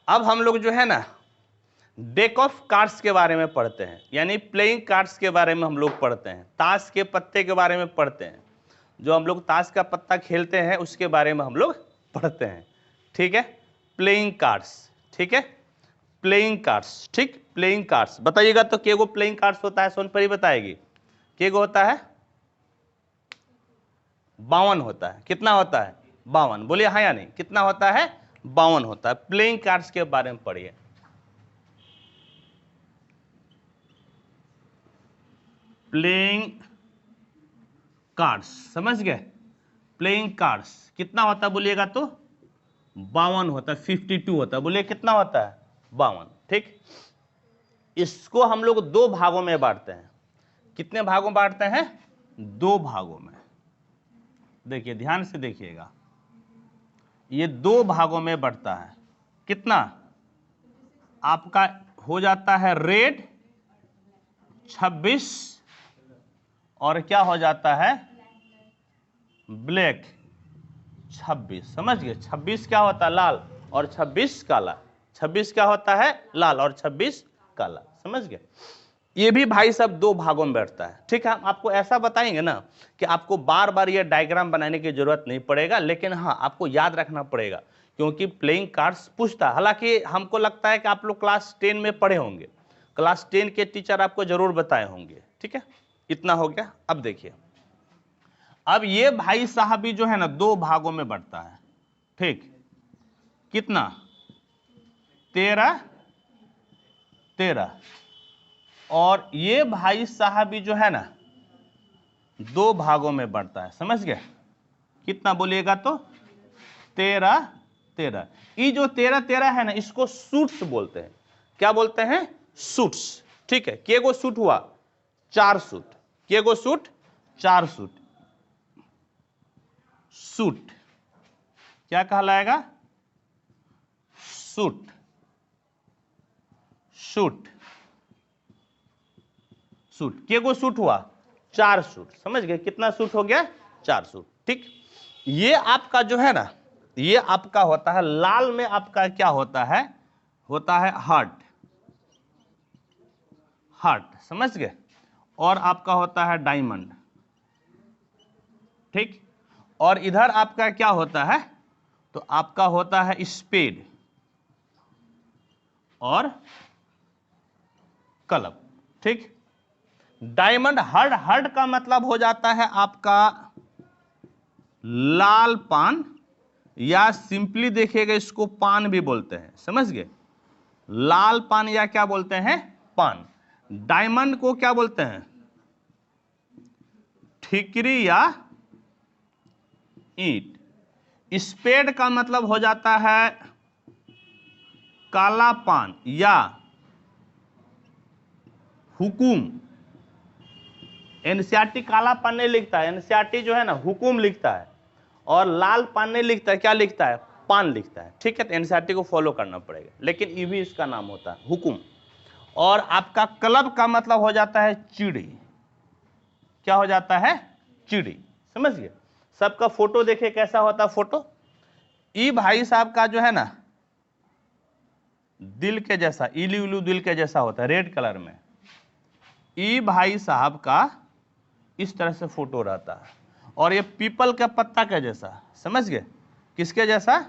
अब हम लोग जो है ना डेक ऑफ कार्ड्स के बारे में पढ़ते हैं, यानी प्लेइंग कार्ड्स के बारे में हम लोग पढ़ते हैं, ताश के पत्ते के बारे में पढ़ते हैं, जो हम लोग ताश का पत्ता खेलते हैं उसके बारे में हम लोग पढ़ते हैं। ठीक है, प्लेइंग कार्ड्स, ठीक है, प्लेइंग कार्ड्स, ठीक, प्लेइंग कार्ड्स बताइएगा तो केगो प्लेइंग कार्ड्स होता है, सोनपरी बताएगी केगो होता है? 52 होता है। कितना होता है? 52। बोलिए हाँ या नहीं, कितना होता है? 52 होता है। प्लेइंग कार्ड्स के बारे में पढ़िए। प्लेइंग कार्ड्स, समझ गए? प्लेइंग कार्ड्स कितना होता है बोलिएगा तो? 52 होता है, 52 होता है। बोलिए कितना होता है? 52। ठीक, इसको हम लोग दो भागों में बांटते हैं। कितने भागों में बांटते हैं? दो भागों में। देखिए ध्यान से देखिएगा, ये दो भागों में बढ़ता है। कितना? आपका हो जाता है रेड 26 और क्या हो जाता है? ब्लैक 26। समझ गए? 26 क्या होता है? लाल, और 26 काला। 26 क्या होता है? लाल, और 26 काला। समझ गए? ये भी भाई साहब दो भागों में बैठता है। ठीक है, हम आपको ऐसा बताएंगे ना कि आपको बार बार ये डायग्राम बनाने की जरूरत नहीं पड़ेगा, लेकिन हाँ आपको याद रखना पड़ेगा, क्योंकि प्लेइंग कार्ड्स पूछता है। हालांकि हमको लगता है कि आप लोग क्लास 10 में पढ़े होंगे, क्लास 10 के टीचर आपको जरूर बताए होंगे। ठीक है, इतना हो गया। अब देखिए, अब ये भाई साहब भी जो है ना दो भागों में बढ़ता है। ठीक, कितना? 13 13। और ये भाई साहब भी जो है ना दो भागों में बढ़ता है। समझ गए? कितना बोलिएगा तो? 13 13। ये जो 13 13 है ना, इसको सूट्स बोलते हैं। क्या बोलते हैं? सूट्स। ठीक है, केगो सूट हुआ? 4 सूट। केगो सूट? 4 सूट। सूट क्या कहलाएगा? सूट। Suit suit. केगो सूट हुआ? 4 सूट। समझ गए? कितना सूट हो गया? 4 सूट। ठीक, ये आपका जो है ना, ये आपका होता है लाल में, आपका क्या होता है? होता है हार्ट। हार्ट, समझ गए? और आपका होता है डायमंड। ठीक, और इधर आपका क्या होता है? तो आपका होता है स्पेड और क्लब। ठीक, डायमंड हर्ड, हर्ड का मतलब हो जाता है आपका लाल पान, या सिंपली देखिएगा इसको पान भी बोलते हैं। समझ गए? लाल पान या क्या बोलते हैं? पान। डायमंड को क्या बोलते हैं? ठिकरी या ईंट। स्पेड का मतलब हो जाता है काला पान या हुकुम। एनसीईआरटी काला पान नहीं लिखता है, एनसीईआरटी जो है ना हुकुम लिखता है, और लाल पान नहीं लिखता है, क्या लिखता है? पान लिखता है। ठीक है, तो एनसीईआरटी को फॉलो करना पड़ेगा, लेकिन ये भी इसका नाम होता है हुकुम। और आपका क्लब का मतलब हो जाता है चिड़ी। क्या हो जाता है? चिड़ी। समझ गए? सबका फोटो देखिए कैसा होता है फोटो। ई भाई साहब का जो है ना दिल के जैसा, इलू इलू दिल के जैसा होता है, रेड कलर में। ई भाई साहब का इस तरह से फोटो रहता है, और ये पीपल का पत्ता के जैसा। समझ गए? किसके जैसा?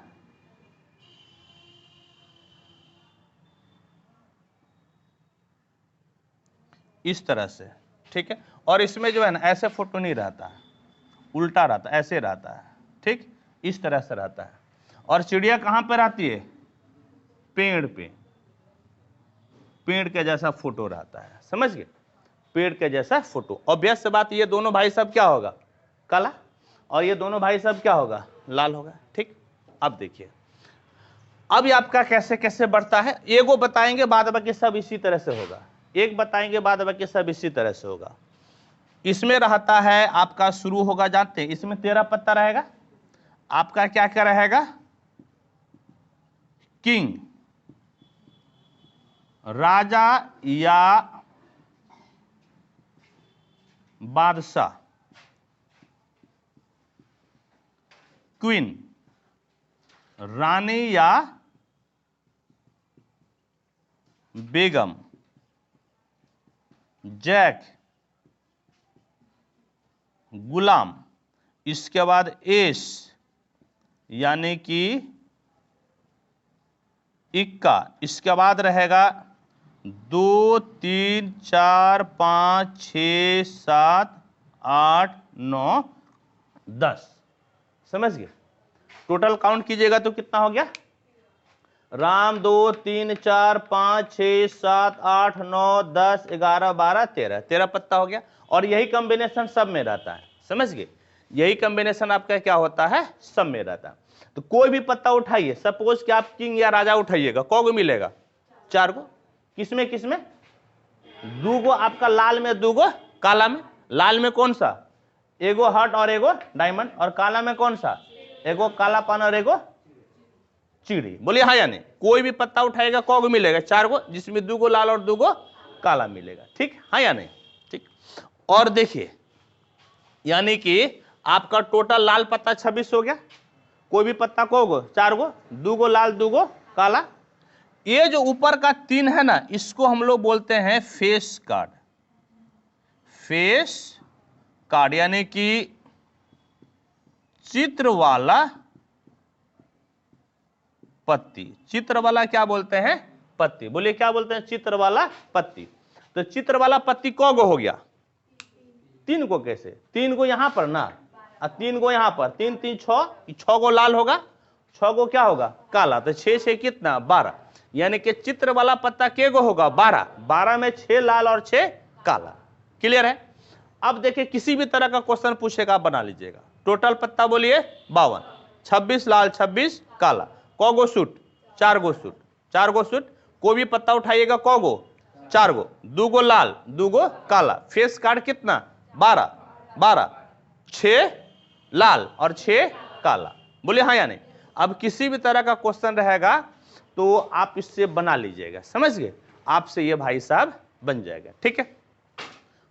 इस तरह से। ठीक है, और इसमें जो है ना ऐसे फोटो नहीं रहता है, उल्टा रहता है, ऐसे रहता है। ठीक, इस तरह से रहता है। और चिड़िया कहां पे रहती है? पेड़ पे। पेड़ के जैसा फोटो रहता है। समझ गए? पेड़ के जैसा फोटो। ऑब्वियस से बात, ये दोनों भाई सब क्या होगा? काला, और ये दोनों भाई सब क्या होगा? लाल होगा। ठीक, अब देखिए, अब ये आपका कैसे कैसे बढ़ता है, एगो बताएंगे, बाद बाकी सब इसी तरह से होगा। एक बताएंगे, बाद बाकी सब इसी तरह से होगा। इसमें रहता है आपका, शुरू होगा जानते हैं, इसमें 13 पत्ता रहेगा। आपका क्या क्या रहेगा? किंग, राजा या बादशाह। क्वीन, रानी या बेगम, जैक, गुलाम, इसके बाद एस यानी कि इक्का, इसके बाद रहेगा 2 3 4 5 6 7 8 9 10। समझ गए? टोटल काउंट कीजिएगा तो कितना हो गया? राम 2 3 4 5 6 7 8 9 10 11 12 13, 13 पत्ता हो गया। और यही कॉम्बिनेशन सब में रहता है। समझ गए? यही कॉम्बिनेशन आपका क्या होता है? सब में रहता है। तो कोई भी पत्ता उठाइए, सपोज कि आप किंग या राजा उठाइएगा, कौगो मिलेगा? 4 गो। किसमें किसमें? 2 गो आपका लाल में, 2 गो काला में। लाल में कौन सा? एगो हार्ट और एगो डायमंड। और काला में कौन सा? एगो काला पान और एगो चिड़ी। बोलिए हाँ या नहीं? कोई भी पत्ता उठाएगा कौगो मिलेगा? 4 गो, जिसमें 2 गो लाल और 2 गो काला मिलेगा। ठीक, हाँ या नहीं? ठीक। और देखिए, यानी कि आपका टोटल लाल पत्ता 26 हो गया। कोई भी पत्ता कौगो? 4 गो, 2 गो लाल 2 गो काला। ये जो ऊपर का 3 है ना, इसको हम लोग बोलते हैं फेस कार्ड। फेस कार्ड यानी कि चित्र वाला पत्ती। चित्र वाला क्या बोलते हैं? पत्ती। बोलिए क्या बोलते हैं? चित्र वाला पत्ती। तो चित्र वाला पत्ती कौगो हो गया? 3 गो। कैसे? 3 गो यहां पर ना, और 3 गो यहां पर। 3 3 6, 6 गो लाल होगा, 6 गो क्या होगा? काला। तो 6 6 कितना? 12। यानी कि चित्र वाला पत्ता के गो होगा? 12। 12 में 6 लाल और 6 काला। क्लियर है? अब देखिए, किसी भी तरह का क्वेश्चन पूछेगा, बना लीजिएगा। टोटल पत्ता बोलिए 52, 26 लाल 26 काला। कौगो सूट? 4 गो सूट। 4 गो सूट। कोई भी पत्ता उठाइएगा, कौगो? 4 गो, 2 गो लाल 2 गो काला। फेस कार्ड कितना? 12, 12, 6 लाल और 6 काला। बोलिए हाँ या नहीं? अब किसी भी तरह का क्वेश्चन रहेगा तो आप इससे बना लीजिएगा। समझ गए? आपसे ये भाई साहब बन जाएगा। ठीक है?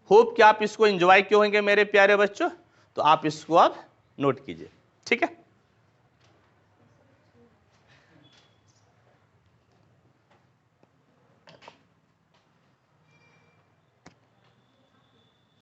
होप कि आप इसको एंजॉय किए होंगे मेरे प्यारे बच्चों। तो आप इसको अब नोट कीजिए। ठीक है?